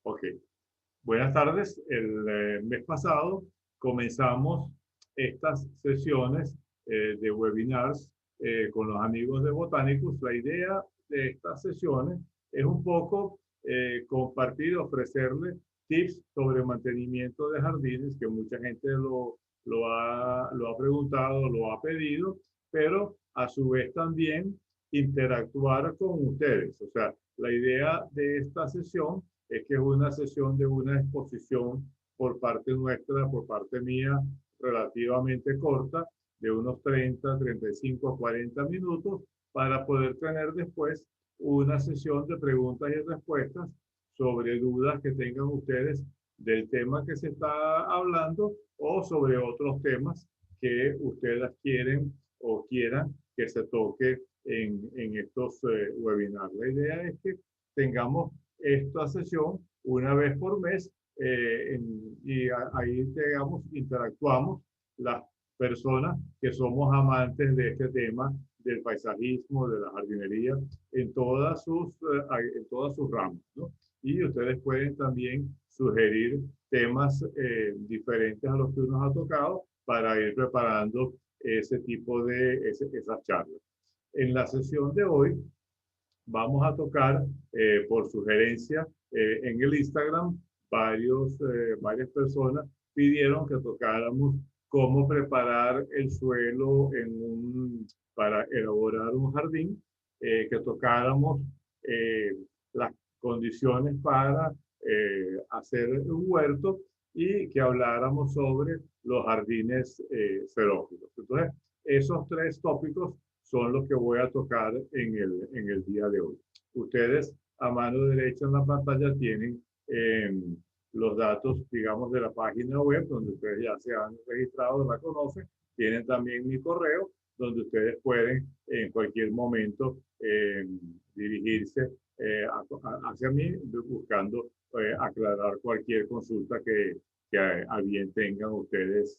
Ok, buenas tardes. El mes pasado comenzamos estas sesiones de webinars con los amigos de Botanicus. La idea de estas sesiones es un poco compartir, ofrecerles tips sobre mantenimiento de jardines, que mucha gente lo ha preguntado, lo ha pedido, pero a su vez también interactuar con ustedes. O sea, la idea de esta sesión es que es una sesión de una exposición por parte nuestra, por parte mía, relativamente corta, de unos 30, 35 a 40 minutos, para poder tener después una sesión de preguntas y respuestas sobre dudas que tengan ustedes del tema que se está hablando o sobre otros temas que ustedes quieren o quieran que se toque en estos webinars. La idea es que tengamos esta sesión una vez por mes ahí, digamos, interactuamos las personas que somos amantes de este tema del paisajismo, de la jardinería, en todas sus ramas, ¿no? Y ustedes pueden también sugerir temas diferentes a los que nos ha tocado para ir preparando ese tipo de esas charlas. En la sesión de hoy vamos a tocar, por sugerencia, en el Instagram, varias personas pidieron que tocáramos cómo preparar el suelo para elaborar un jardín, que tocáramos eh, las condiciones para hacer un huerto y que habláramos sobre los jardines xerófilos. Entonces, esos tres tópicos son los que voy a tocar en el día de hoy. Ustedes a mano derecha en la pantalla tienen los datos, digamos, de la página web, donde ustedes ya se han registrado, la conocen. Tienen también mi correo, donde ustedes pueden en cualquier momento dirigirse hacia mí buscando aclarar cualquier consulta que a bien tengan ustedes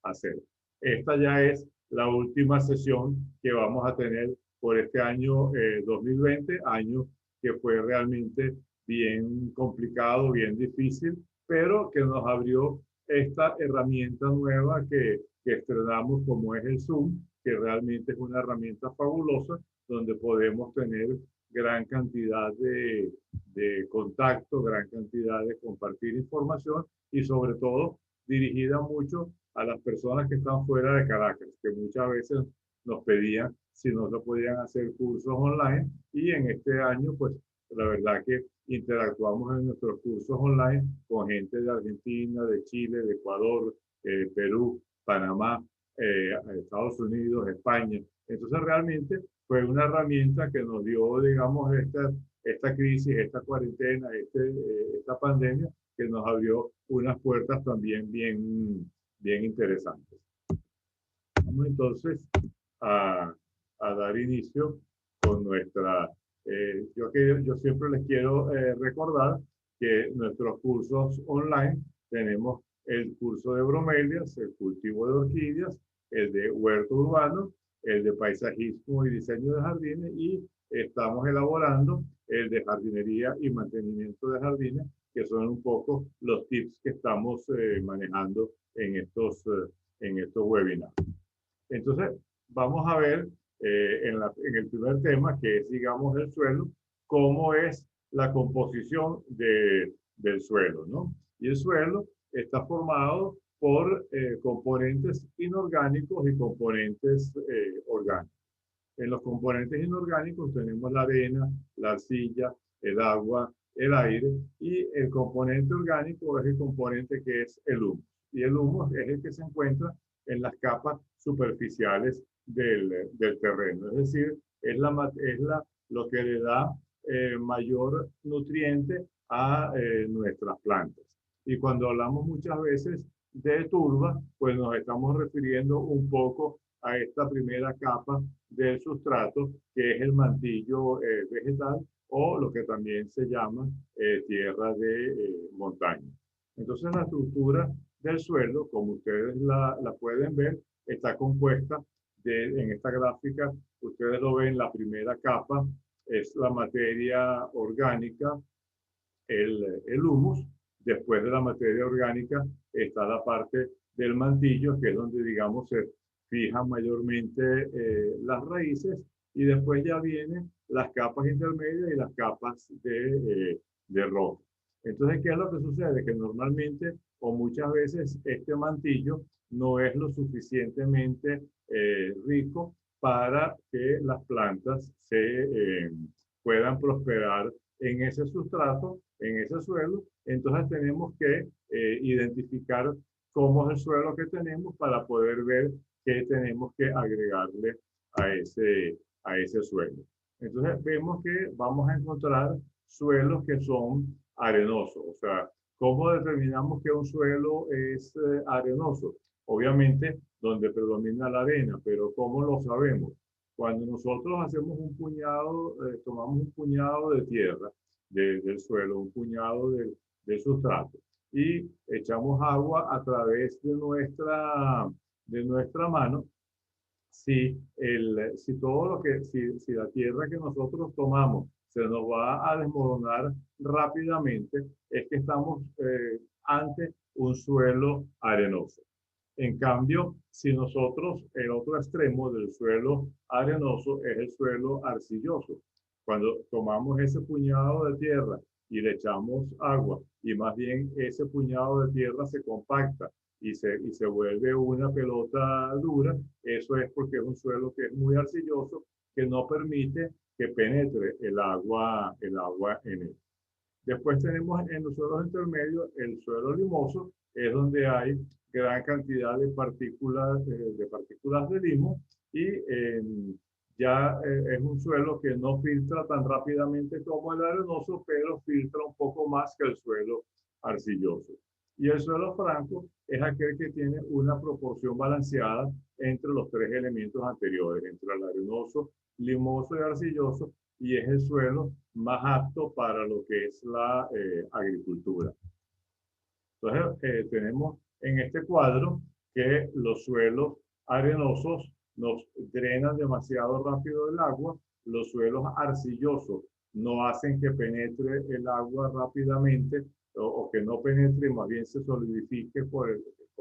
hacer. Esta ya es la última sesión que vamos a tener por este año 2020, año que fue realmente bien complicado, bien difícil, pero que nos abrió esta herramienta nueva que estrenamos como es el Zoom, que realmente es una herramienta fabulosa donde podemos tener gran cantidad de contacto, gran cantidad de compartir información y sobre todo dirigida mucho a las personas que están fuera de Caracas, que muchas veces nos pedían si no se podían hacer cursos online y en este año, pues la verdad que interactuamos en nuestros cursos online con gente de Argentina, de Chile, de Ecuador, Perú, Panamá, Estados Unidos, España. Entonces realmente fue una herramienta que nos dio, digamos, esta crisis, esta cuarentena, esta pandemia, que nos abrió unas puertas también bien interesantes. Vamos entonces a, a dar inicio con nuestra... yo siempre les quiero recordar que nuestros cursos online tenemos el curso de bromelias, el cultivo de orquídeas, el de huerto urbano, el de paisajismo y diseño de jardines y estamos elaborando el de jardinería y mantenimiento de jardines, que son un poco los tips que estamos manejando en estos webinars. Entonces, vamos a ver en el primer tema, que es, digamos, el suelo, cómo es la composición del suelo, ¿no? Y el suelo está formado por componentes inorgánicos y componentes orgánicos. En los componentes inorgánicos tenemos la arena, la arcilla, el agua, el aire, y el componente orgánico es el componente que es el humus. Y el humus es el que se encuentra en las capas superficiales del terreno. Es decir, lo que le da mayor nutriente a nuestras plantas. Y cuando hablamos muchas veces de turba, pues nos estamos refiriendo un poco a esta primera capa del sustrato, que es el mantillo vegetal o lo que también se llama tierra de montaña. Entonces la estructura del suelo, como ustedes la pueden ver, está compuesta en esta gráfica, ustedes lo ven, la primera capa es la materia orgánica, el humus. Después de la materia orgánica está la parte del mantillo, que es donde, digamos, se fijan mayormente las raíces, y después ya vienen las capas intermedias y las capas de roca. Entonces, ¿qué es lo que sucede? Que normalmente o muchas veces este mantillo no es lo suficientemente rico para que las plantas puedan prosperar en ese sustrato, en ese suelo. Entonces tenemos que identificar cómo es el suelo que tenemos para poder ver qué tenemos que agregarle a ese suelo. Entonces vemos que vamos a encontrar suelos que son arenosos. O sea, ¿cómo determinamos que un suelo es arenoso? Obviamente donde predomina la arena, pero ¿cómo lo sabemos? Cuando nosotros hacemos un puñado, tomamos un puñado de tierra del suelo, un puñado del sustrato, y echamos agua a través de nuestra mano. Si la tierra que nosotros tomamos se nos va a desmoronar rápidamente, es que estamos ante un suelo arenoso. En cambio, si nosotros, el otro extremo del suelo arenoso es el suelo arcilloso. Cuando tomamos ese puñado de tierra y le echamos agua, y más bien ese puñado de tierra se compacta y se vuelve una pelota dura, eso es porque es un suelo que es muy arcilloso, que no permite que penetre el agua en él. Después tenemos en los suelos intermedios el suelo limoso, es donde hay gran cantidad de partículas de limo, y ya es un suelo que no filtra tan rápidamente como el arenoso, pero filtra un poco más que el suelo arcilloso. Y el suelo franco es aquel que tiene una proporción balanceada entre los tres elementos anteriores, entre el arenoso, limoso y arcilloso, y es el suelo más apto para lo que es la agricultura. Entonces, tenemos en este cuadro que los suelos arenosos nos drenan demasiado rápido el agua, los suelos arcillosos no hacen que penetre el agua rápidamente, o que no penetre, más bien se solidifique con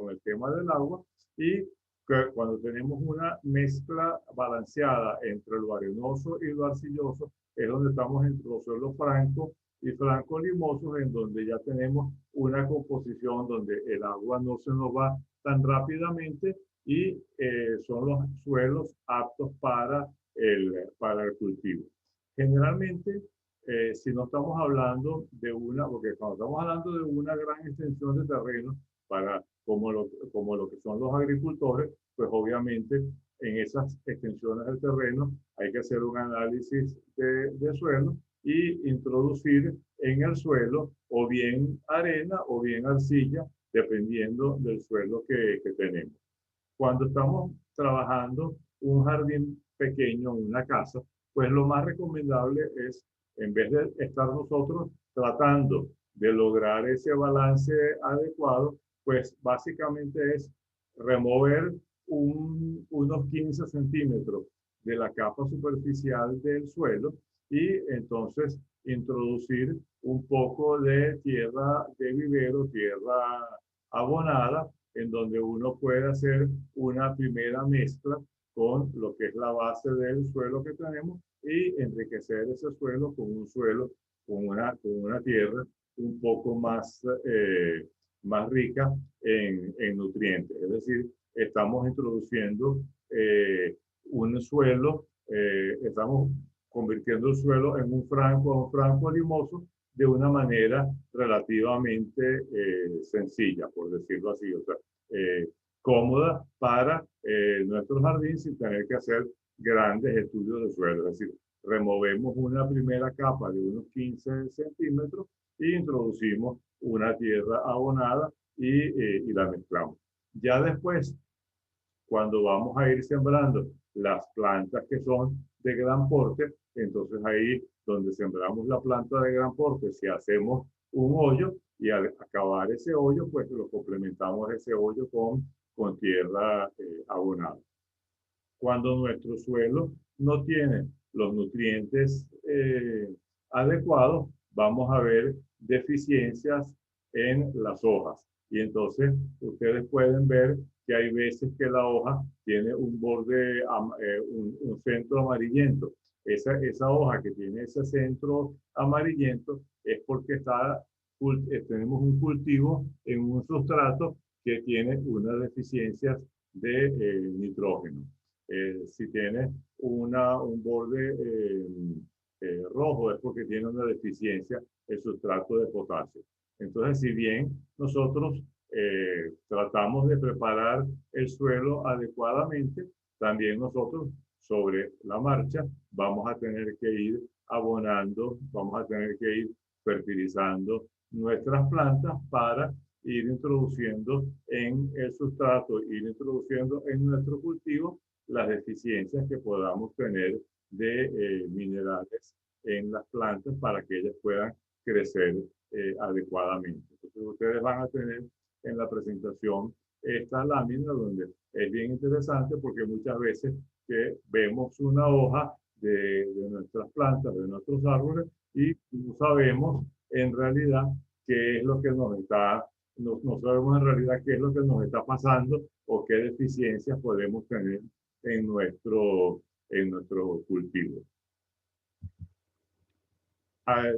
el tema del agua, y que cuando tenemos una mezcla balanceada entre lo arenoso y lo arcilloso, es donde estamos entre los suelos francos y franco-limosos, en donde ya tenemos una composición donde el agua no se nos va tan rápidamente, y son los suelos aptos para el cultivo. Generalmente, si no estamos hablando porque cuando estamos hablando de una gran extensión de terreno, como lo que son los agricultores, pues obviamente en esas extensiones del terreno hay que hacer un análisis de suelo y introducir en el suelo o bien arena o bien arcilla, dependiendo del suelo que tenemos. Cuando estamos trabajando un jardín pequeño en una casa, pues lo más recomendable es, en vez de estar nosotros tratando de lograr ese balance adecuado, pues básicamente es remover unos 15 centímetros de la capa superficial del suelo, y entonces introducir un poco de tierra de vivero, tierra abonada, en donde uno puede hacer una primera mezcla con lo que es la base del suelo que tenemos, y enriquecer ese suelo con una tierra un poco más rica en nutrientes. Es decir, estamos introduciendo un suelo, estamos convirtiendo el suelo en un franco limoso, de una manera relativamente sencilla, por decirlo así, o sea, cómoda para nuestro jardín, sin tener que hacer grandes estudios de suelo. Es decir, removemos una primera capa de unos 15 centímetros e introducimos una tierra abonada y la mezclamos. Ya después, cuando vamos a ir sembrando las plantas que son de gran porte, entonces ahí donde sembramos la planta de gran porte, si hacemos un hoyo, y al acabar ese hoyo, pues lo complementamos ese hoyo con tierra abonada. Cuando nuestro suelo no tiene los nutrientes adecuados, vamos a ver deficiencias en las hojas. Y entonces ustedes pueden ver que hay veces que la hoja tiene un borde, un centro amarillento. Esa hoja que tiene ese centro amarillento es porque tenemos un cultivo en un sustrato que tiene unas deficiencias de nitrógeno. Si tiene un borde rojo es porque tiene una deficiencia el sustrato de potasio. Entonces, si bien nosotros tratamos de preparar el suelo adecuadamente, también nosotros sobre la marcha vamos a tener que ir abonando, vamos a tener que ir fertilizando nuestras plantas para ir introduciendo en el sustrato, ir introduciendo en nuestro cultivo las deficiencias que podamos tener de minerales en las plantas para que ellas puedan crecer adecuadamente. Entonces ustedes van a tener en la presentación esta lámina donde es bien interesante porque muchas veces que vemos una hoja de nuestras plantas, de nuestros árboles y no sabemos en realidad qué es lo que no sabemos en realidad qué es lo que nos está pasando o qué deficiencias podemos tener en nuestro cultivo.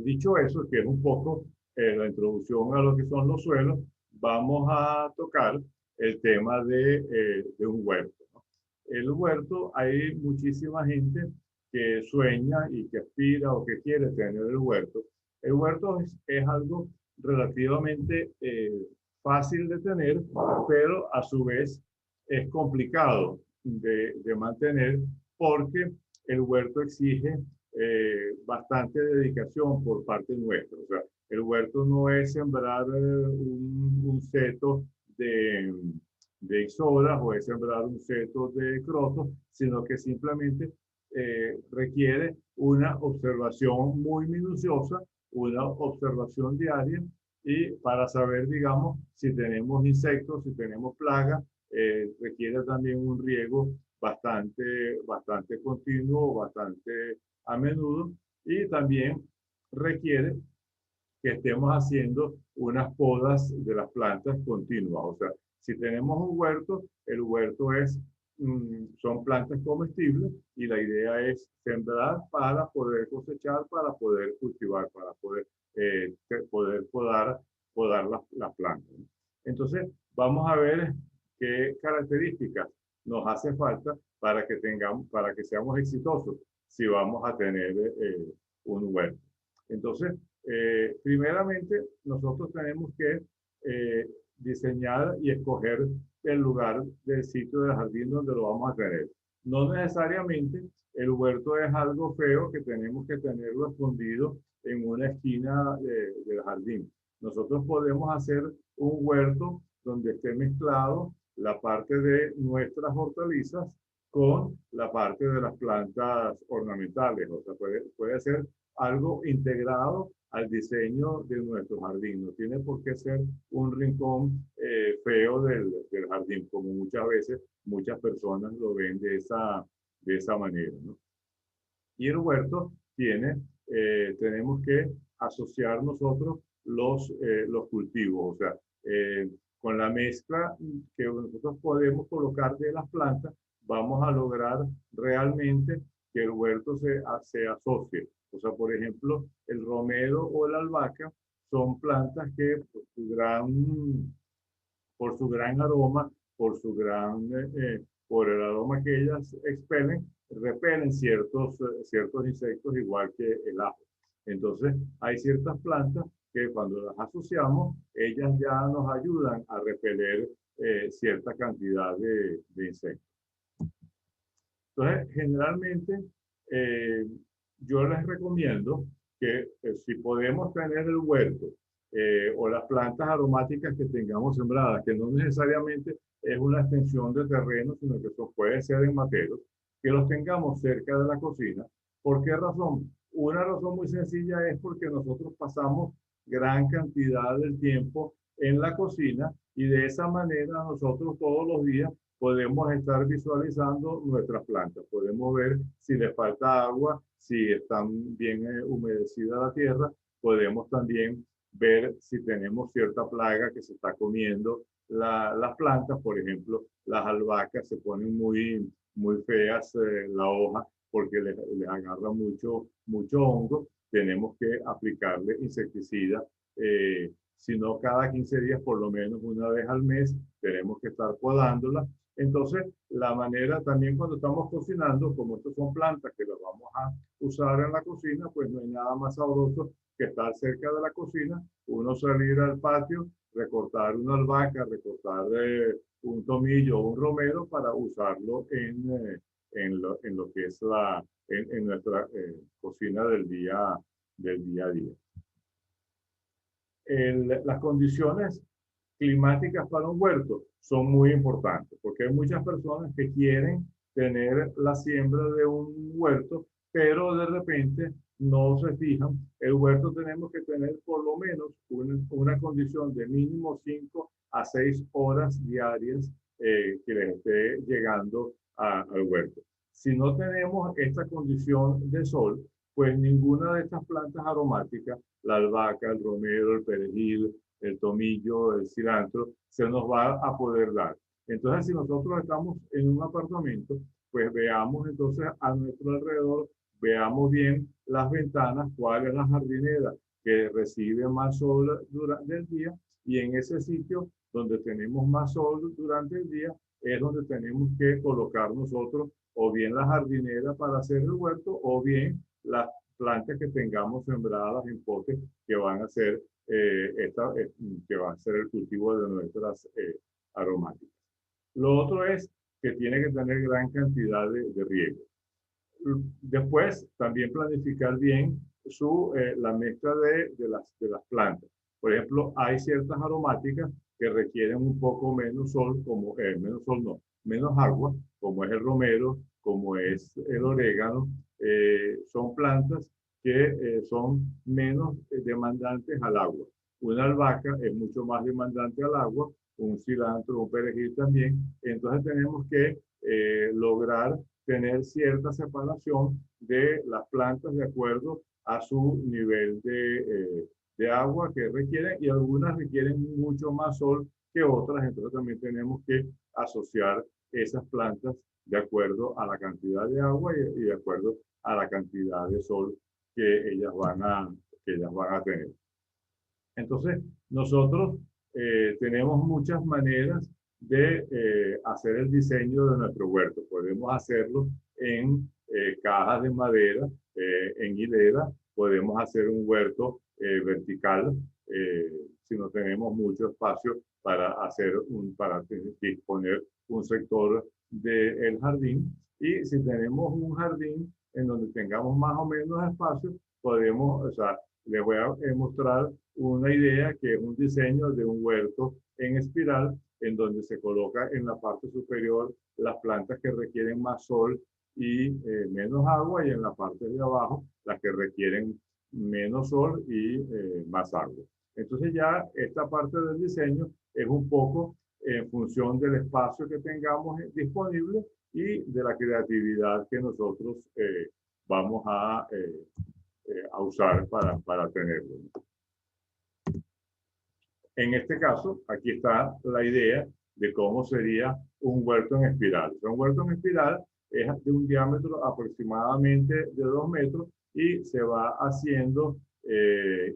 Dicho eso, que es un poco la introducción a lo que son los suelos, vamos a tocar el tema de un huerto, ¿no? El huerto, hay muchísima gente que sueña y que aspira o que quiere tener el huerto. El huerto es algo relativamente fácil de tener, pero a su vez es complicado de mantener porque el huerto exige bastante dedicación por parte nuestra. O sea, el huerto no es sembrar un seto de, de ixoras o es sembrar un seto de crotos, sino que simplemente requiere una observación muy minuciosa, una observación diaria y para saber, digamos, si tenemos insectos, si tenemos plagas, requiere también un riego bastante continuo, bastante a menudo y también requiere que estemos haciendo unas podas de las plantas continuas. O sea, si tenemos un huerto, el huerto son plantas comestibles y la idea es sembrar para poder cosechar, para poder cultivar, para poder podar las plantas. Entonces, vamos a ver qué características nos hace falta para que seamos exitosos si vamos a tener un huerto. Entonces, primeramente, nosotros tenemos que diseñar y escoger el lugar del sitio del jardín donde lo vamos a tener. No necesariamente el huerto es algo feo que tenemos que tenerlo escondido en una esquina del jardín. Nosotros podemos hacer un huerto donde esté mezclado la parte de nuestras hortalizas con la parte de las plantas ornamentales. O sea, puede ser algo integrado al diseño de nuestro jardín. No tiene por qué ser un rincón feo del jardín, como muchas veces muchas personas lo ven de esa manera, ¿no? Y el huerto tenemos que asociar nosotros los cultivos, o sea, con la mezcla que nosotros podemos colocar de las plantas, vamos a lograr realmente que el huerto se asocie. O sea, por ejemplo, el romero o la albahaca son plantas que por su gran aroma, por el aroma que ellas expelen, repelen ciertos insectos igual que el ajo. Entonces, hay ciertas plantas que cuando las asociamos, ellas ya nos ayudan a repeler cierta cantidad de insectos. Entonces, generalmente, yo les recomiendo que si podemos tener el huerto o las plantas aromáticas que tengamos sembradas, que no necesariamente es una extensión de terreno, sino que eso puede ser en materos, que los tengamos cerca de la cocina. ¿Por qué razón? Una razón muy sencilla es porque nosotros pasamos gran cantidad del tiempo en la cocina y de esa manera nosotros todos los días podemos estar visualizando nuestras plantas. Podemos ver si les falta agua, si están bien humedecida la tierra podemos también ver si tenemos cierta plaga que se está comiendo las plantas. Por ejemplo, las albahacas se ponen muy feas la hoja porque les agarra mucho hongo. Tenemos que aplicarle insecticida, si no cada 15 días, por lo menos una vez al mes, tenemos que estar podándola. Entonces, la manera también cuando estamos cocinando, como estas son plantas que las vamos a usar en la cocina, pues no hay nada más sabroso que estar cerca de la cocina, uno salir al patio, recortar una albahaca, recortar un tomillo o un romero para usarlo en lo que es en nuestra cocina del día a día. Las condiciones climáticas para un huerto son muy importantes, porque hay muchas personas que quieren tener la siembra de un huerto, pero de repente no se fijan. El huerto tenemos que tener por lo menos una condición de mínimo 5 a 6 horas diarias que les esté llegando al huerto. Si no tenemos esta condición de sol, pues ninguna de estas plantas aromáticas, la albahaca, el romero, el perejil, el tomillo, el cilantro, se nos va a poder dar. Entonces, si nosotros estamos en un apartamento, pues veamos entonces a nuestro alrededor, veamos bien las ventanas, cuál es la jardinera que recibe más sol durante el día, y en ese sitio donde tenemos más sol durante el día es donde tenemos que colocar nosotros o bien la jardinera para hacer el huerto o bien las plantas que tengamos sembradas en potes que van a ser que va a ser el cultivo de nuestras aromáticas. Lo otro es que tiene que tener gran cantidad de riego. Después, también planificar bien la mezcla de las plantas. Por ejemplo, hay ciertas aromáticas que requieren un poco menos sol, menos sol no, menos agua, como es el romero, como es el orégano. Son plantas que son menos demandantes al agua. Una albahaca es mucho más demandante al agua, un cilantro, un perejil también. Entonces tenemos que lograr tener cierta separación de las plantas de acuerdo a su nivel de agua que requieren, y algunas requieren mucho más sol que otras. Entonces también tenemos que asociar esas plantas de acuerdo a la cantidad de agua y de acuerdo a la cantidad de sol que ellas van a tener. Entonces, nosotros tenemos muchas maneras de hacer el diseño de nuestro huerto. Podemos hacerlo en cajas de madera, en hilera. Podemos hacer un huerto vertical si no tenemos mucho espacio para disponer un sector del jardín. Y si tenemos un jardín en donde tengamos más o menos espacio, podemos, o sea, les voy a mostrar una idea que es un diseño de un huerto en espiral, en donde se coloca en la parte superior las plantas que requieren más sol y menos agua, y en la parte de abajo las que requieren menos sol y más agua. Entonces ya esta parte del diseño es un poco en función del espacio que tengamos disponible y de la creatividad que nosotros vamos a usar para tenerlo. En este caso, aquí está la idea de cómo sería un huerto en espiral. O sea, un huerto en espiral es de un diámetro aproximadamente de 2 metros y se va haciendo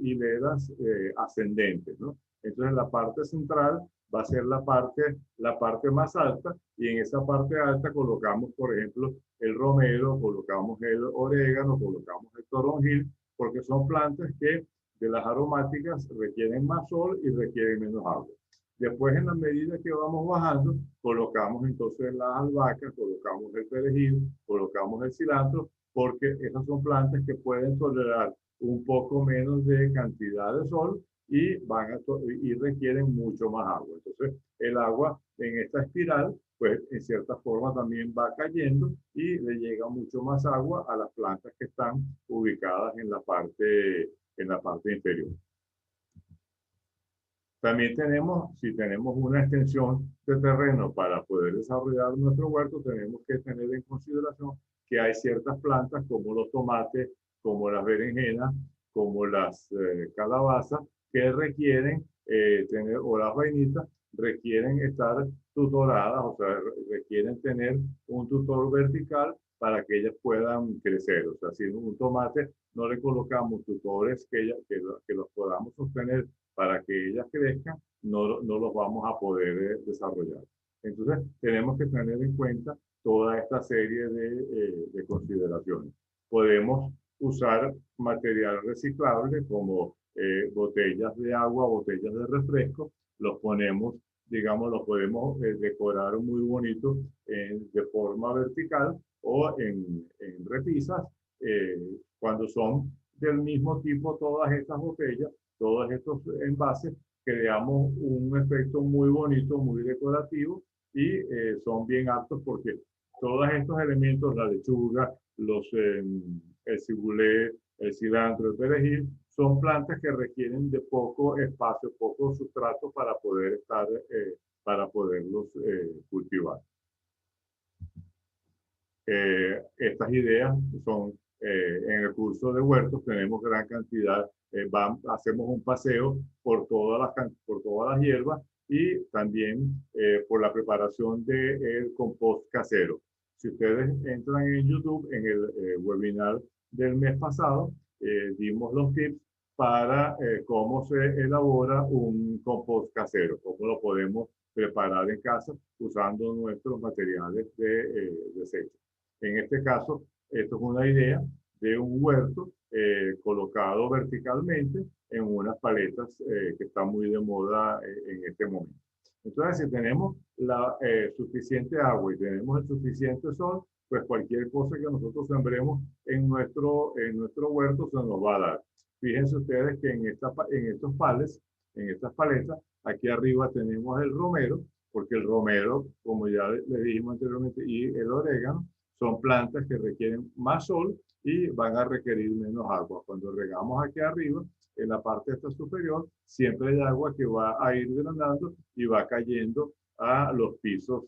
hileras ascendentes, ¿no? Entonces la parte central va a ser la parte más alta, y en esa parte alta colocamos, por ejemplo, el romero, colocamos el orégano, colocamos el toronjil, porque son plantas que de las aromáticas requieren más sol y requieren menos agua. Después, en la medida que vamos bajando, colocamos entonces las albahacas, colocamos el perejil, colocamos el cilantro, porque esas son plantas que pueden tolerar un poco menos de cantidad de sol y requieren mucho más agua. Entonces, el agua en esta espiral, pues en cierta forma también va cayendo y le llega mucho más agua a las plantas que están ubicadas en la parte inferior. También si tenemos una extensión de terreno para poder desarrollar nuestro huerto, tenemos que tener en consideración que hay ciertas plantas como los tomates, como las berenjenas, como las calabazas, que requieren tener, o las vainitas, requieren estar tutoradas, o sea, requieren tener un tutor vertical para que ellas puedan crecer. O sea, si un tomate no le colocamos tutores que los podamos sostener para que ellas crezcan, no los vamos a poder desarrollar. Entonces, tenemos que tener en cuenta toda esta serie de consideraciones. Podemos usar material reciclable como botellas de agua, botellas de refresco, los ponemos, digamos, los podemos decorar muy bonito de forma vertical o en repisas, eh, cuando son del mismo tipo todas estas botellas, todos estos envases, creamos un efecto muy bonito, muy decorativo y son bien aptos porque todos estos elementos, la lechuga, el cibulé, el cilantro, el perejil, son plantas que requieren de poco espacio, poco sustrato para poder para poderlos cultivar. Estas ideas son, en el curso de huertos tenemos gran cantidad, hacemos un paseo por todas las hierbas y también por la preparación del compost casero. Si ustedes entran en YouTube, en el webinar del mes pasado, dimos los tips para cómo se elabora un compost casero, cómo lo podemos preparar en casa usando nuestros materiales de desecho. En este caso, esto es una idea de un huerto colocado verticalmente en unas paletas que están muy de moda en este momento. Entonces, si tenemos la suficiente agua y tenemos el suficiente sol, pues cualquier cosa que nosotros sembremos en nuestro huerto se nos va a dar. Fíjense ustedes que en estos pales, en estas paletas, aquí arriba tenemos el romero, porque el romero, como ya le dijimos anteriormente, y el orégano, son plantas que requieren más sol y van a requerir menos agua. Cuando regamos aquí arriba, en la parte esta superior, siempre hay agua que va a ir drenando y va cayendo a los pisos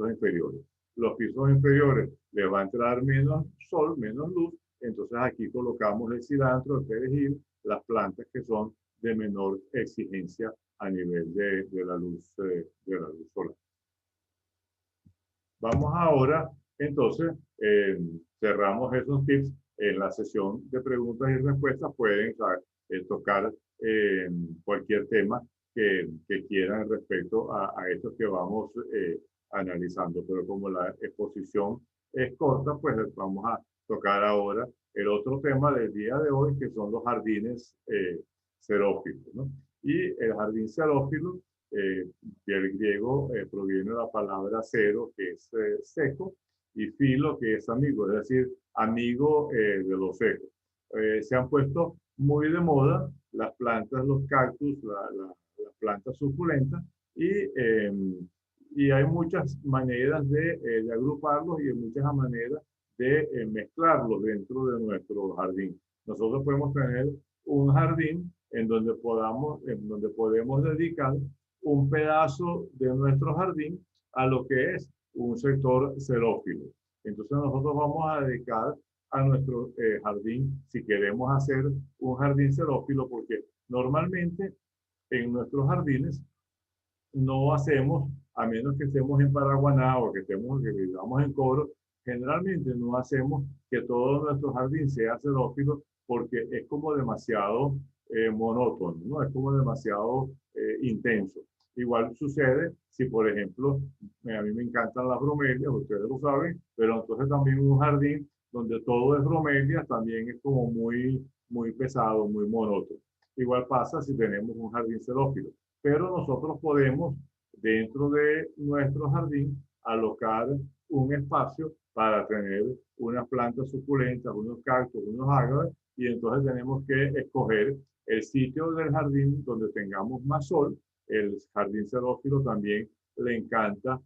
inferiores. Los pisos inferiores les va a entrar menos sol, menos luz, entonces aquí colocamos el cilantro, el perejil, las plantas que son de menor exigencia a nivel de la luz solar. Vamos ahora, entonces, cerramos esos tips. En la sesión de preguntas y respuestas pueden tocar cualquier tema que quieran respecto a estos que vamos analizando. Pero como la exposición es corta, pues vamos a tocar ahora el otro tema del día de hoy, que son los jardines xerófilos, ¿no? Y el jardín xerófilo del griego proviene la palabra cero, que es seco, y filo, que es amigo, es decir, amigo de lo seco. Se han puesto muy de moda las plantas, los cactus, las plantas suculentas, y hay muchas maneras de agruparlos y hay muchas maneras de mezclarlos dentro de nuestro jardín. Nosotros podemos tener un jardín en donde podemos dedicar un pedazo de nuestro jardín a lo que es un sector xerófilo. Entonces nosotros vamos a dedicar a nuestro jardín, si queremos hacer un jardín xerófilo, porque normalmente en nuestros jardines no hacemos, a menos que estemos en Paraguaná o que vivamos en Cobro, generalmente no hacemos que todo nuestro jardín sea xerófilo porque es como demasiado monótono, ¿no? Es como demasiado intenso. Igual sucede si, por ejemplo, a mí me encantan las bromelias, ustedes lo saben, pero entonces también un jardín donde todo es bromelias también es como muy pesado, muy monótono. Igual pasa si tenemos un jardín xerófilo, pero nosotros podemos, dentro de nuestro jardín, alocar un espacio para tener unas plantas suculentas, unos cactus, unos ágaves, y entonces tenemos que escoger el sitio del jardín donde tengamos más sol. El jardín xerófilo también le encanta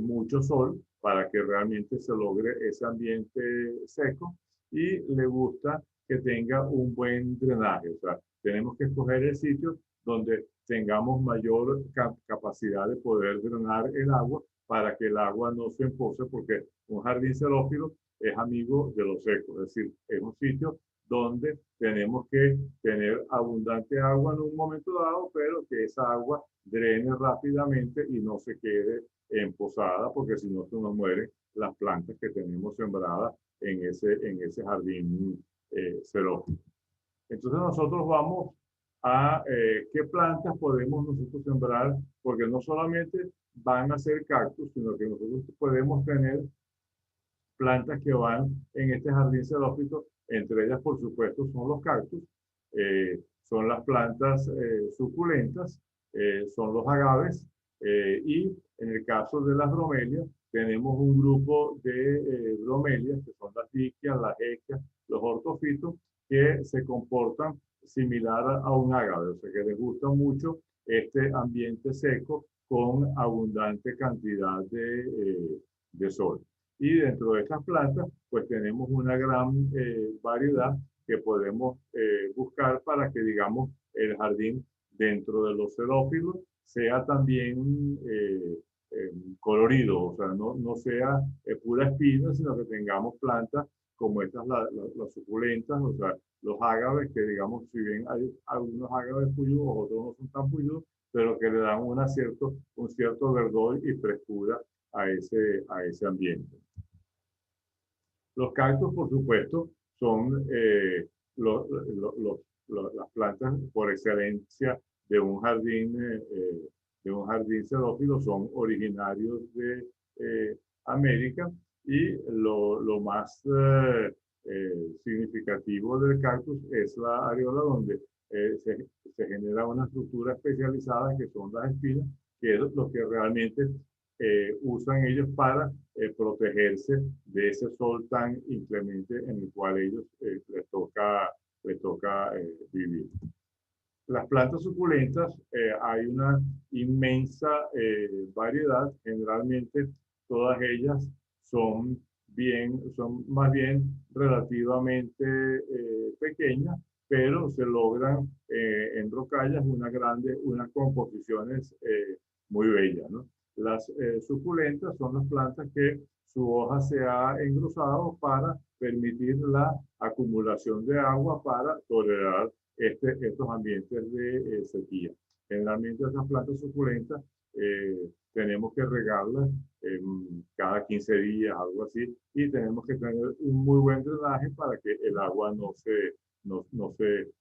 mucho sol para que realmente se logre ese ambiente seco y le gusta que tenga un buen drenaje. O sea, tenemos que escoger el sitio donde tengamos mayor capacidad de poder drenar el agua para que el agua no se empoce, porque un jardín xerófilo es amigo de lo seco, es decir, es un sitio donde tenemos que tener abundante agua en un momento dado, pero que esa agua drene rápidamente y no se quede emposada, porque si no se nos mueren las plantas que tenemos sembradas en ese jardín xerófilo. Entonces nosotros vamos a qué plantas podemos nosotros sembrar, porque no solamente van a ser cactus, sino que nosotros podemos tener plantas que van en este jardín xerófilo. Entre ellas, por supuesto, son los cactus, son las plantas suculentas, son los agaves, y en el caso de las bromelias, tenemos un grupo de bromelias, que son las diquias, las equias, los ortofitos, que se comportan similar a un agave, o sea que les gusta mucho este ambiente seco con abundante cantidad de sol. Y dentro de estas plantas, pues tenemos una gran variedad que podemos buscar para que, digamos, el jardín dentro de los xerófilos sea también colorido, o sea, no sea pura espina, sino que tengamos plantas como estas, las suculentas, o sea, los ágaves, que digamos, si bien hay algunos ágaves puyudos, otros no son tan puyudos, pero que le dan un cierto verdor y frescura a ese ambiente. Los cactus, por supuesto, son las plantas por excelencia de un jardín xerófilo, son originarios de América, y lo más significativo del cactus es la areola, donde se genera una estructura especializada que son las espinas, que es lo que realmente usan ellos para protegerse de ese sol tan inclemente en el cual ellos les toca vivir. Las plantas suculentas, hay una inmensa variedad. Generalmente todas ellas son más bien relativamente pequeñas, pero se logran en rocallas unas composiciones muy bellas, ¿no? Las suculentas son las plantas que su hoja se ha engrosado para permitir la acumulación de agua para tolerar estos ambientes de sequía. Generalmente esas plantas suculentas tenemos que regarlas cada 15 días, algo así, y tenemos que tener un muy buen drenaje para que el agua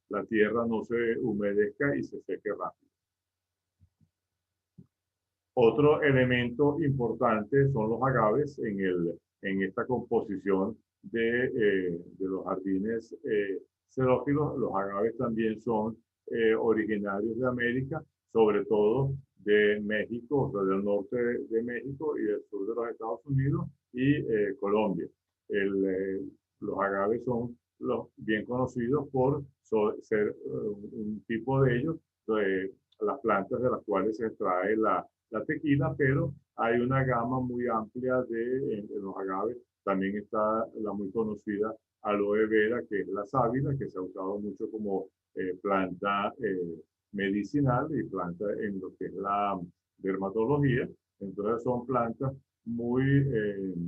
la tierra no se humedezca y se seque rápido. Otro elemento importante son los agaves en esta composición de los jardines xerófilos. Los agaves también son originarios de América, sobre todo de México, o sea, del norte de México y del sur de los Estados Unidos y Colombia. Los agaves son los bien conocidos por ser un tipo de ellos, las plantas de las cuales se extrae la tequila, pero hay una gama muy amplia de los agaves. También está la muy conocida aloe vera, que es la sábila, que se ha usado mucho como planta medicinal y planta en lo que es la dermatología. Entonces son plantas muy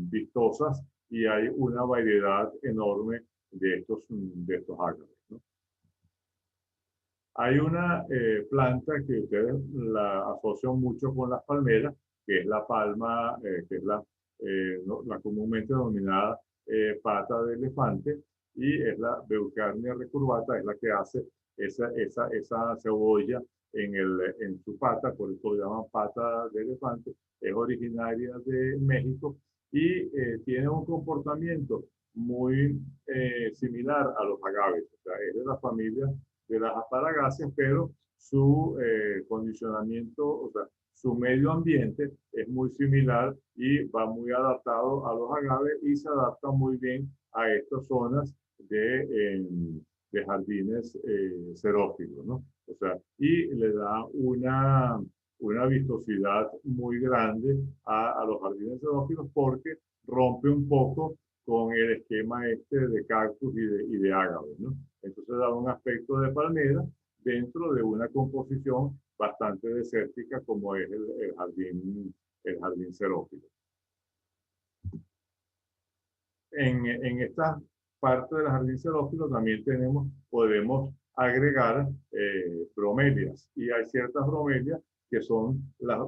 vistosas y hay una variedad enorme de estos agaves, ¿no? Hay una planta que ustedes la asocian mucho con las palmeras, que es la palma, que es la comúnmente denominada pata de elefante, y es la Beucarnia recurvata, es la que hace esa cebolla en su pata, por eso lo llaman pata de elefante. Es originaria de México y tiene un comportamiento muy similar a los agaves, o sea, es de la familia de las asparagáceas, pero su condicionamiento, o sea, su medio ambiente es muy similar y va muy adaptado a los agaves y se adapta muy bien a estas zonas de jardines xerófilos, ¿no? O sea, y le da una vistosidad muy grande a los jardines xerófilos, porque rompe un poco con el esquema este de cactus y de ágaves, ¿no? Entonces da un aspecto de palmera dentro de una composición bastante desértica como es el jardín xerófilo. En estas parte del jardín xerófilo también podemos agregar bromelias. Y hay ciertas bromelias que son las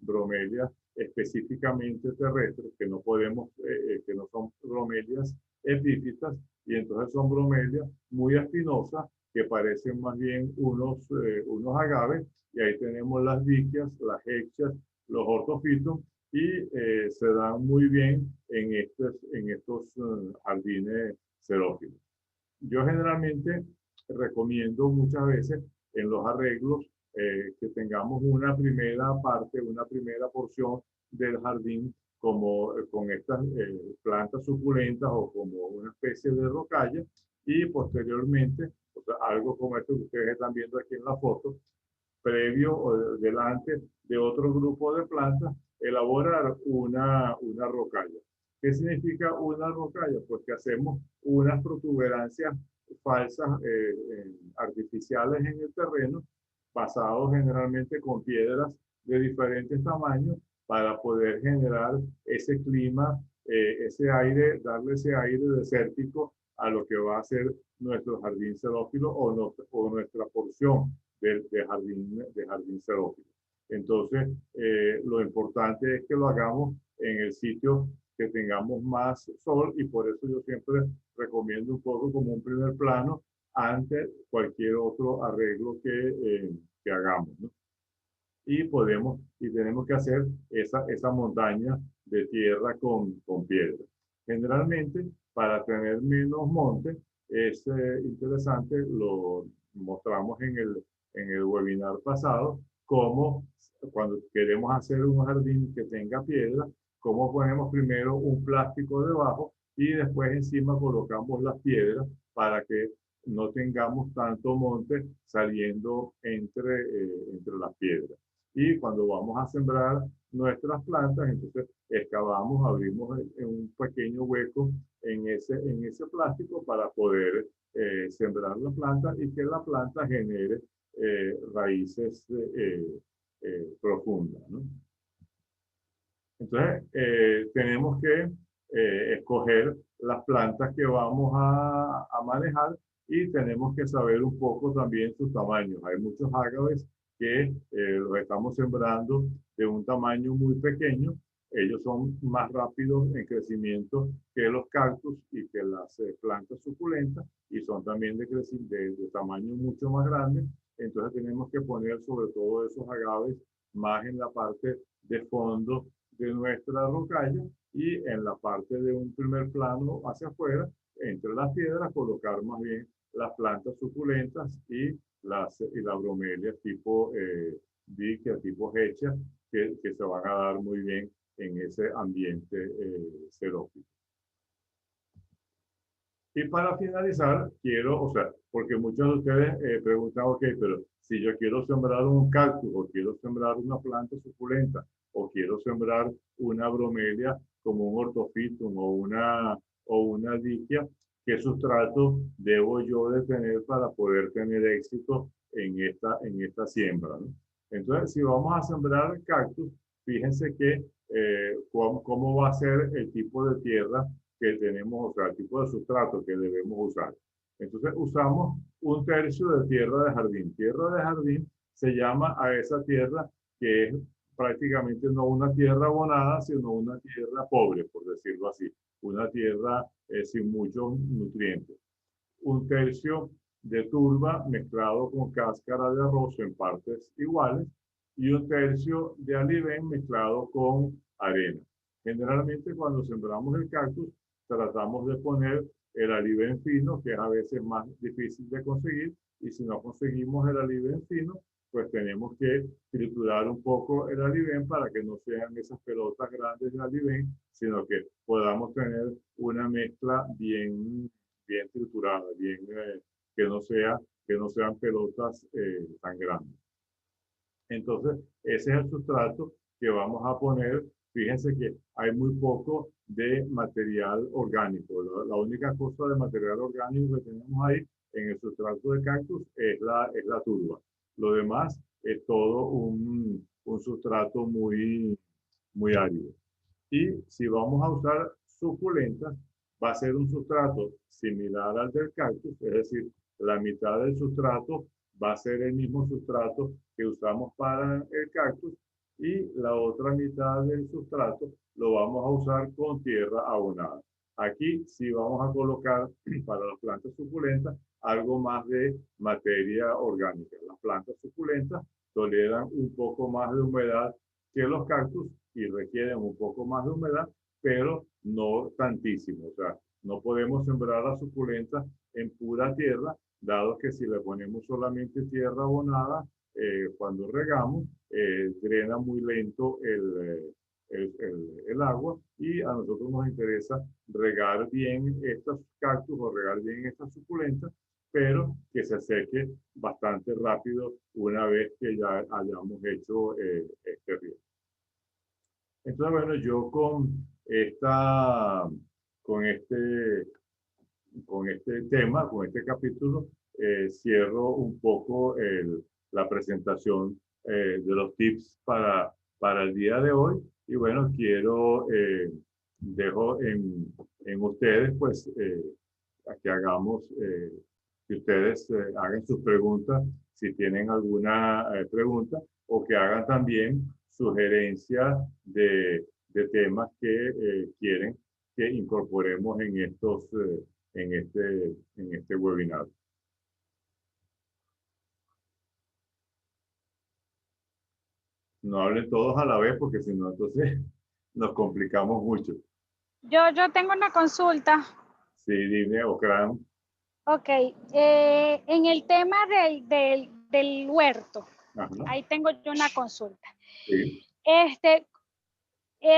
bromelias específicamente terrestres, que no son bromelias epífitas, y entonces son bromelias muy espinosas que parecen más bien unos agaves, y ahí tenemos las diquias, las hexias, los ortofitos, y se dan muy bien en estos jardines xerófilos. Yo generalmente recomiendo muchas veces en los arreglos que tengamos una primera parte, una primera porción del jardín como con estas plantas suculentas o como una especie de rocalla, y posteriormente, o sea, algo como esto que ustedes están viendo aquí en la foto, previo o delante de otro grupo de plantas, elaborar una rocalla. ¿Qué significa una rocalla? Pues que hacemos unas protuberancias falsas, artificiales en el terreno, basados generalmente con piedras de diferentes tamaños, para poder generar ese clima, ese aire, darle ese aire desértico a lo que va a ser nuestro jardín xerófilo o nuestra porción de jardín xerófilo. Entonces, lo importante es que lo hagamos en el sitio que tengamos más sol, y por eso yo siempre recomiendo un poco como un primer plano ante cualquier otro arreglo que hagamos, ¿no? Y tenemos que hacer esa montaña de tierra con piedra. Generalmente, para tener menos monte, es interesante, lo mostramos en el webinar pasado, cómo cuando queremos hacer un jardín que tenga piedra, cómo ponemos primero un plástico debajo y después encima colocamos las piedras para que no tengamos tanto monte saliendo entre las piedras. Y cuando vamos a sembrar nuestras plantas, entonces excavamos, abrimos un pequeño hueco en ese plástico para poder sembrar la planta y que la planta genere raíces profundas, ¿no? Entonces, tenemos que escoger las plantas que vamos a manejar, y tenemos que saber un poco también sus tamaños. Hay muchos ágaves que los estamos sembrando de un tamaño muy pequeño. Ellos son más rápidos en crecimiento que los cactus y que las plantas suculentas, y son también de tamaño mucho más grande. Entonces tenemos que poner sobre todo esos agaves más en la parte de fondo de nuestra rocalla, y en la parte de un primer plano hacia afuera, entre las piedras, colocar más bien las plantas suculentas y la bromelia tipo diquia, tipo hecha, que se van a dar muy bien en ese ambiente xerófilo. Y para finalizar, o sea, porque muchos de ustedes preguntan, ok, pero si yo quiero sembrar un cactus, o quiero sembrar una planta suculenta, o quiero sembrar una bromelia como un ortofitum o una diquia, ¿qué sustrato debo yo de tener para poder tener éxito en esta siembra, ¿no? Entonces, si vamos a sembrar cactus, fíjense que cómo va a ser el tipo de tierra que tenemos, o sea, el tipo de sustrato que debemos usar. Entonces usamos un tercio de tierra de jardín. Tierra de jardín se llama a esa tierra que es prácticamente no una tierra abonada, sino una tierra pobre, por decirlo así. Una tierra sin muchos nutrientes. Un tercio de turba mezclado con cáscara de arroz en partes iguales, y un tercio de alibén mezclado con arena. Generalmente cuando sembramos el cactus, tratamos de poner el alibén fino, que es a veces más difícil de conseguir, y si no conseguimos el alibén fino, pues tenemos que triturar un poco el alibén para que no sean esas pelotas grandes de alibén, sino que podamos tener una mezcla bien triturada, que que no sean pelotas tan grandes. Entonces, ese es el sustrato que vamos a poner. Fíjense que hay muy poco de material orgánico. La única cosa de material orgánico que tenemos ahí en el sustrato de cactus es la turba. Lo demás es todo un sustrato muy árido. Y si vamos a usar suculentas, va a ser un sustrato similar al del cactus, es decir, la mitad del sustrato va a ser el mismo sustrato que usamos para el cactus y la otra mitad del sustrato lo vamos a usar con tierra abonada. Aquí sí vamos a colocar para las plantas suculentas algo más de materia orgánica. Las plantas suculentas toleran un poco más de humedad que los cactus y requieren un poco más de humedad, pero no tantísimo. O sea, no podemos sembrar las suculentas en pura tierra, dado que si le ponemos solamente tierra abonada, cuando regamos, drena muy lento el agua y a nosotros nos interesa regar bien estos cactus o regar bien estas suculentas, pero que se seque bastante rápido una vez que ya hayamos hecho este riego. Entonces, bueno, yo con este, con este tema, con este capítulo, cierro un poco la presentación de los tips para el día de hoy. Y bueno, dejo en ustedes, pues, a que hagamos, que ustedes hagan sus preguntas, si tienen alguna pregunta, o que hagan también sugerencias de temas que quieren que incorporemos en este webinar. No hablen todos a la vez porque si no, entonces nos complicamos mucho. Yo tengo una consulta. Sí, dime, Ocran. Ok, en el tema del huerto, Ajá, ahí tengo yo una consulta. sí,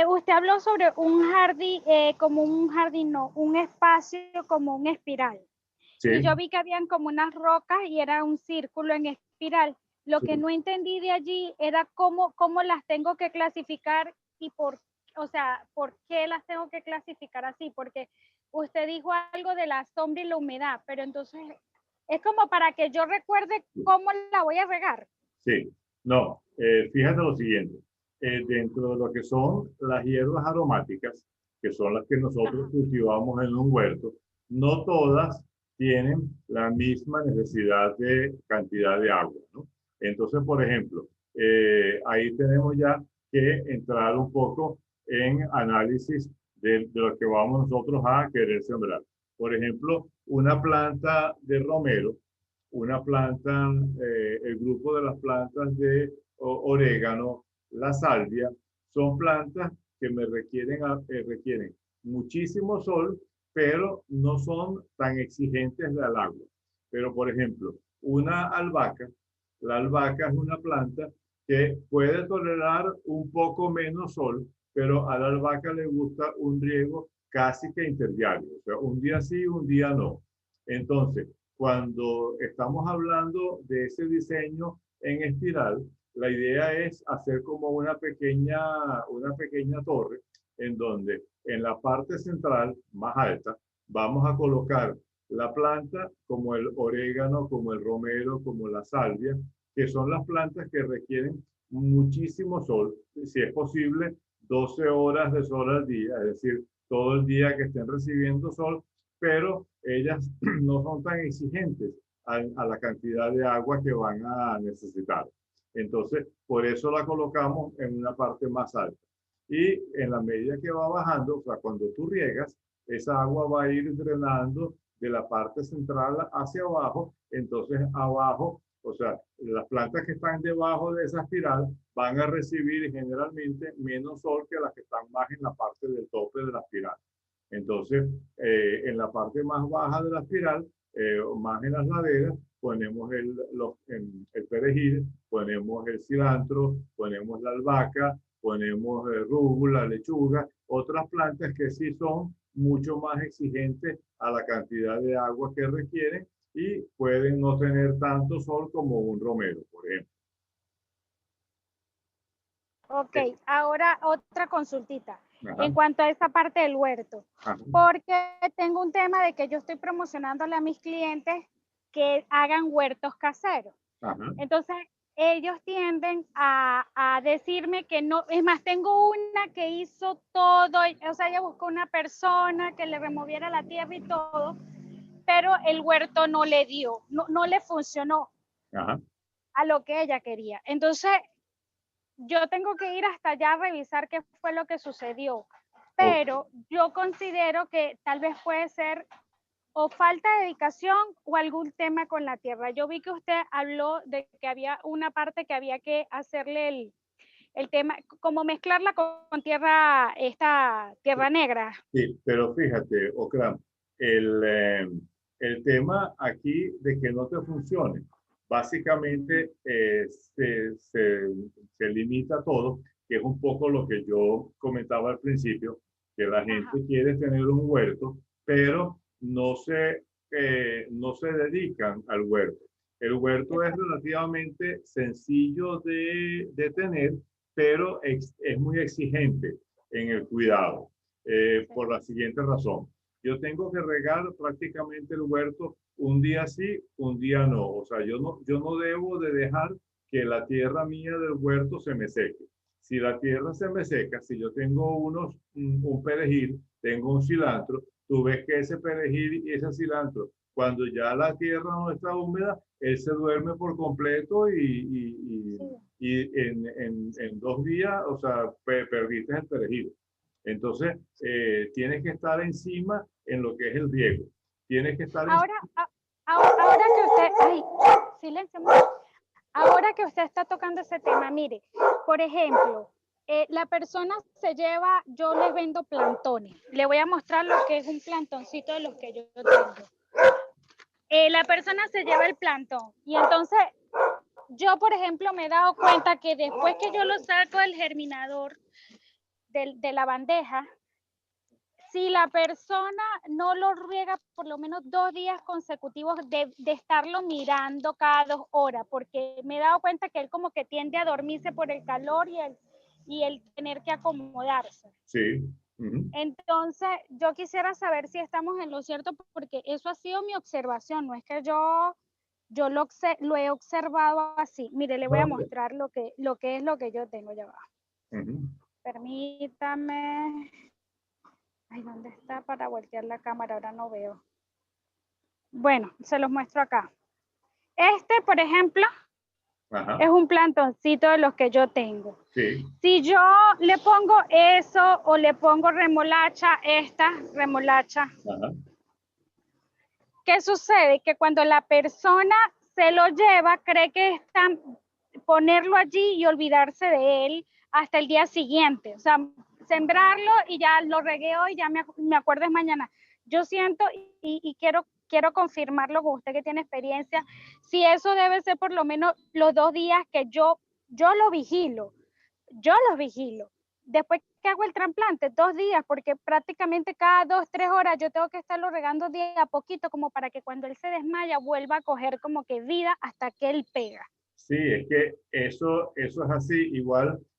Usted habló sobre un jardín, como un jardín, no, un espacio como un espiral. Y sí, yo vi que habían como unas rocas y era un círculo en espiral. Lo que sí. no entendí de allí era cómo las tengo que clasificar y o sea, por qué las tengo que clasificar así. Porque usted dijo algo de la sombra y la humedad, pero entonces es como para que yo recuerde cómo la voy a regar. Sí, no, fíjate lo siguiente. Dentro de lo que son las hierbas aromáticas, que son las que nosotros Ajá. cultivamos en un huerto, no todas tienen la misma necesidad de cantidad de agua, ¿no? Entonces, por ejemplo, ahí tenemos ya que entrar un poco en análisis de lo que vamos nosotros a querer sembrar. Por ejemplo, una planta de romero, una planta, el grupo de las plantas de orégano, la salvia, son plantas que requieren muchísimo sol, pero no son tan exigentes al agua. Pero, por ejemplo, una albahaca, la albahaca es una planta que puede tolerar un poco menos sol, pero a la albahaca le gusta un riego casi que interdiario, o sea, un día sí, un día no. Entonces, cuando estamos hablando de ese diseño en espiral, la idea es hacer como una pequeña torre en donde en la parte central, más alta, vamos a colocar la planta como el orégano, como el romero, como la salvia, que son las plantas que requieren muchísimo sol, si es posible, 12 horas de sol al día, es decir, todo el día que estén recibiendo sol, pero ellas no son tan exigentes a la cantidad de agua que van a necesitar. Entonces, por eso la colocamos en una parte más alta. Y en la medida que va bajando, o sea, cuando tú riegas, esa agua va a ir drenando de la parte central hacia abajo. Entonces, abajo, o sea, las plantas que están debajo de esa espiral van a recibir generalmente menos sol que las que están más en la parte del tope de la espiral. Entonces, en la parte más baja de la espiral, más en las laderas, ponemos el perejil, ponemos el cilantro, ponemos la albahaca, ponemos rúgula, lechuga, otras plantas que sí son mucho más exigentes a la cantidad de agua que requieren y pueden no tener tanto sol como un romero, por ejemplo. Ok, ahora otra consultita Ajá, en cuanto a esa parte del huerto, ajá, porque tengo un tema de que yo estoy promocionándole a mis clientes que hagan huertos caseros. ajá. Entonces, ellos tienden a decirme que no, es más, tengo una que hizo todo, o sea, ella buscó una persona que le removiera la tierra y todo, pero el huerto no le dio, no le funcionó Ajá. a lo que ella quería. Entonces, yo tengo que ir hasta allá a revisar qué fue lo que sucedió, Ok. pero yo considero que tal vez puede ser o falta de dedicación o algún tema con la tierra. Yo vi que usted habló de que había una parte que había que hacerle el tema, como mezclarla con tierra, esta tierra negra. Sí, pero fíjate, Okram, el, eh, el tema aquí de que no te funcione, básicamente se limita a todo, que es un poco lo que yo comentaba al principio, que la Ajá. gente quiere tener un huerto, pero no se dedican al huerto. El huerto es Exacto. relativamente sencillo de tener, pero es muy exigente en el cuidado Sí. por la siguiente razón. Yo tengo que regar prácticamente el huerto un día sí, un día no. O sea, yo no debo de dejar que la tierra mía del huerto se me seque. Si la tierra se me seca, si yo tengo un perejil, tengo un cilantro, tú ves que ese perejil y ese cilantro, cuando ya la tierra no está húmeda, él se duerme por completo Sí. y en 2 días, o sea, perdiste el perejil. Entonces, tienes que estar encima en lo que es el riego. Tienes que estar Ahora, encima. ahora que usted, ay, silencio, ahora que usted está tocando ese tema, mire, por ejemplo, la persona se lleva, yo les vendo plantones. Le voy a mostrar lo que es un plantoncito de los que yo tengo. La persona se lleva el plantón y entonces yo, por ejemplo, me he dado cuenta que después que yo lo saco del germinador, de la bandeja, si la persona no lo riega por lo menos 2 días consecutivos de estarlo mirando cada 2 horas, porque me he dado cuenta que él como que tiende a dormirse por el calor y el tener que acomodarse. Sí. Uh-huh. Entonces, yo quisiera saber si estamos en lo cierto, porque eso ha sido mi observación, no es que yo lo he observado así. Mire, le voy a No, mostrar lo que es lo que yo tengo ya abajo. uh-huh. Permítame. Ay, ¿dónde está para voltear la cámara? Ahora no veo. Bueno, se los muestro acá. Este, por ejemplo, Ajá. es un plantoncito de los que yo tengo. Sí. Si yo le pongo eso o le pongo remolacha, esta remolacha, Ajá. ¿qué sucede? Que cuando la persona se lo lleva, cree que está ponerlo allí y olvidarse de él hasta el día siguiente. O sea, sembrarlo y ya lo regué hoy, ya me acuerdo es mañana. Yo siento y quiero confirmarlo con usted que tiene experiencia, si eso debe ser por lo menos los 2 días que yo lo vigilo, yo los vigilo. Después que hago el trasplante, 2 días, porque prácticamente cada 2, 3 horas yo tengo que estarlo regando de a poquito, como para que cuando él se desmaya vuelva a coger como que vida hasta que él pega. Sí, es que eso es así,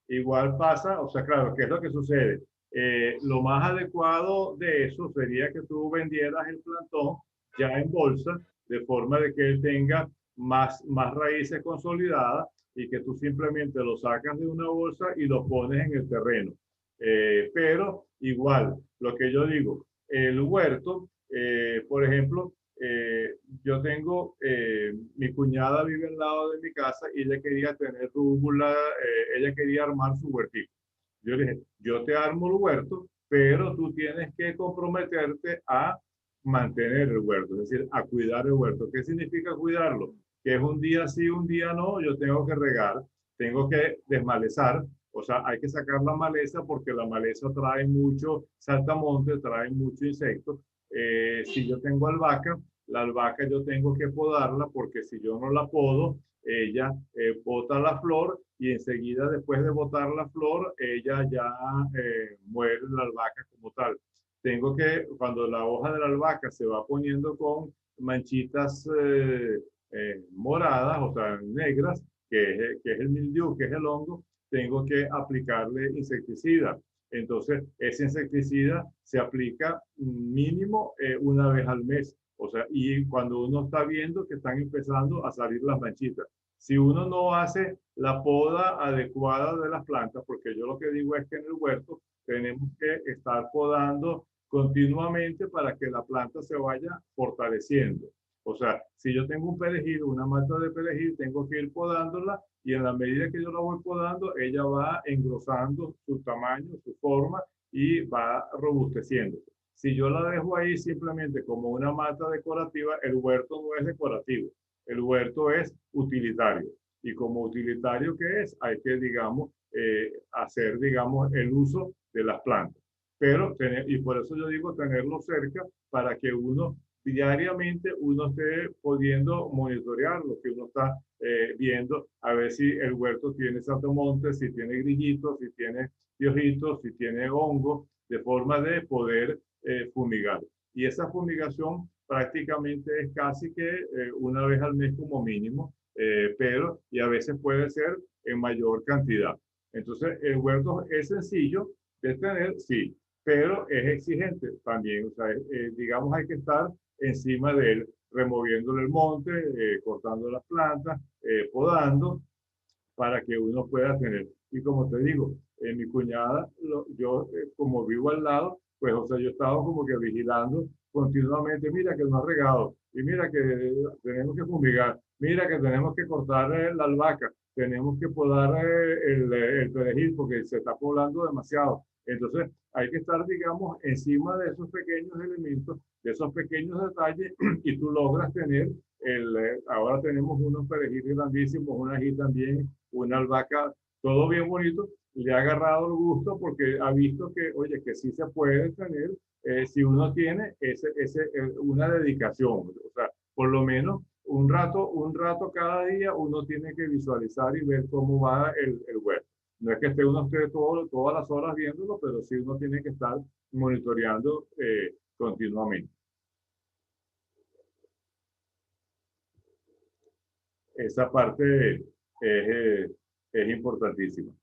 igual pasa, o sea, claro, ¿qué es lo que sucede? Lo más adecuado de eso sería que tú vendieras el plantón ya en bolsa, de forma de que él tenga más raíces consolidadas y que tú simplemente lo sacas de una bolsa y lo pones en el terreno. Pero igual, lo que yo digo, el huerto, por ejemplo, yo tengo, mi cuñada vive al lado de mi casa y ella quería tener rúgula, ella quería armar su huertito. Yo le dije, yo te armo el huerto, pero tú tienes que comprometerte a mantener el huerto, es decir, a cuidar el huerto. ¿Qué significa cuidarlo? Que es un día sí, un día no, yo tengo que regar, tengo que desmalezar, o sea, hay que sacar la maleza porque la maleza trae mucho saltamonte, trae mucho insecto. Si yo tengo albahaca, la albahaca yo tengo que podarla porque si yo no la podo, ella bota la flor y enseguida después de botar la flor, ella ya muere la albahaca como tal. Tengo que, cuando la hoja de la albahaca se va poniendo con manchitas moradas, o sea, negras, que es el mildiu, que es el hongo, tengo que aplicarle insecticida. Entonces, ese insecticida se aplica mínimo una vez al mes. O sea, y cuando uno está viendo que están empezando a salir las manchitas. Si uno no hace la poda adecuada de las plantas, porque yo lo que digo es que en el huerto tenemos que estar podando continuamente para que la planta se vaya fortaleciendo. O sea, si yo tengo un perejil, una mata de perejil, tengo que ir podándola y en la medida que yo la voy podando, ella va engrosando su tamaño, su forma y va robusteciendo. Si yo la dejo ahí simplemente como una mata decorativa, el huerto no es decorativo, el huerto es utilitario. Y como utilitario que es, hay que, digamos, hacer, digamos, el uso de las plantas. Pero, y por eso yo digo tenerlo cerca para que uno diariamente uno esté pudiendo monitorear lo que uno está viendo, a ver si el huerto tiene saltamontes, si tiene grillitos, si tiene piojitos, si tiene hongos, de forma de poder fumigar. Y esa fumigación prácticamente es casi que una vez al mes como mínimo, pero y a veces puede ser en mayor cantidad. Entonces, el huerto es sencillo de tener, sí, pero es exigente también. O sea, digamos, hay que estar encima de él, removiéndole el monte, cortando las plantas, podando, para que uno pueda tener. Y como te digo, mi cuñada, yo como vivo al lado, pues, o sea, yo estaba como que vigilando continuamente, mira que no ha regado, y mira que tenemos que fumigar, mira que tenemos que cortar la albahaca, tenemos que podar el perejil porque se está poblando demasiado. Entonces, hay que estar, digamos, encima de esos pequeños elementos, de esos pequeños detalles, y tú logras tener ahora tenemos unos perejiles grandísimos, un ají también, una albahaca, todo bien bonito. Le ha agarrado el gusto porque ha visto que, oye, que sí se puede tener si uno tiene una dedicación. O sea, por lo menos un rato cada día uno tiene que visualizar y ver cómo va el huerto. No es que uno esté todas las horas viéndolo, pero sí uno tiene que estar monitoreando continuamente. Esa parte es importantísima.